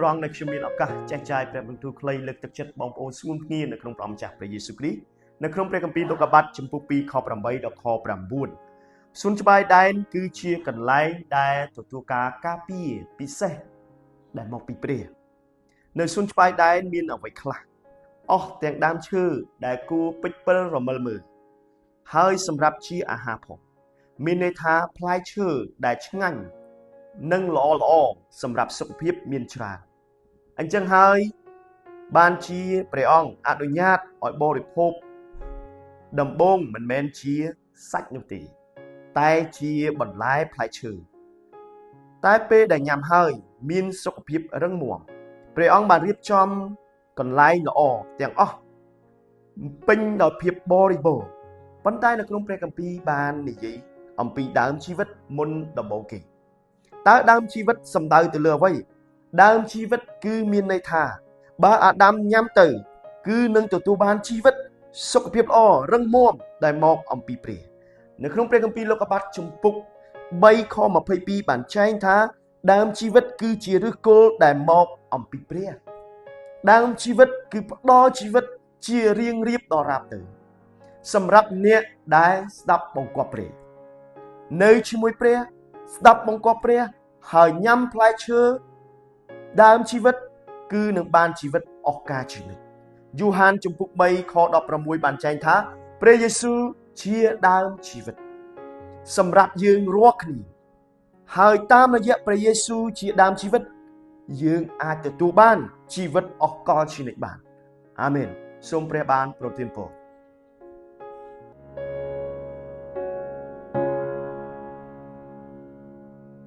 ព្រះអង្គនៅខ្ញុំមានឱកាសចែកចាយព្រះបន្ទូលខ្លីលើកទឹកចិត្តបងប្អូនស្ងួនគ្នានៅក្នុងព្រះម្ចាស់ព្រះយេស៊ូវគ្រីស្ទនៅក្នុងព្រះគម្ពីរលោកុបាទចំពុក2ខ8ដល់ខ9សួនច្បារដែនគឺជាកន្លែងដែលទទួលការការពារពិសេសដែលមកពីព្រះនៅសួនច្បារដែនមានអ្វីខ្លះអស់ទាំងដើមឈើដែលគួរពេចពិលរមិលមើលហើយសម្រាប់ជាអាហារផងមានន័យថាផ្លែឈើដែលឆ្ងាញ់និងល្អសម្រាប់សុខភាពមានច្រើនអញ្ចឹងហើយបានជាព្រះអង្គអនុញ្ញាតឲ្យបរិភោគដំបូងមិនមែនជាសាច់នោះទេតែជាបន្លែផ្លែឈើតែពេលដែលញ៉ាំហើយមានសុខភាពរឹងមាំព្រះអង្គបានរៀបចំកន្លែងល្អទាំងអស់ពេញដោយភាពបរិបូរណ៍ប៉ុន្តែនៅក្នុងព្រះគម្ពីរបាននិយាយអំពីដើមជីវិតមុនដំបូងគេតើដើមជីវិតសំដៅទៅលើអ្វីដើមជីវិតគឺមានន័យថាបើអាដាមញ៉ាំទៅគឺនឹងទទួលបានជីវិតសុខភាពល្អរឹងមាំដែលមកអំពីព្រះនៅក្នុងព្រះគម្ពីរលោកុបាទជំពូក3ខ22បានចែងថាដើមជីវិតគឺជាឫសគល់ដែលមកអំពីព្រះដើមជីវិតគឺផ្ដល់ជីវិតជារៀងរៀបដរាបទៅសម្រាប់អ្នកដែលស្ដាប់បង្គាប់ព្រះនៅជាមួយព្រះស្ដាប់បង្គាប់ព្រះហើយញ៉ាំផ្លែឈើដើមជីវិតគឺនឹងបានជីវិតអស់កលជានិច្ចយូហានជំពូក3ខ16បានចែងថាព្រះយេស៊ូវជាដើមជីវិតសម្រាប់យើងរាល់គ្នាហើយតាមរយៈព្រះយេស៊ូវជាដើមជីវិតយើងអាចទទួលបានជីវិតអស់កលជានិច្ចបានអាមែនសូមព្រះបានប្រទានពរ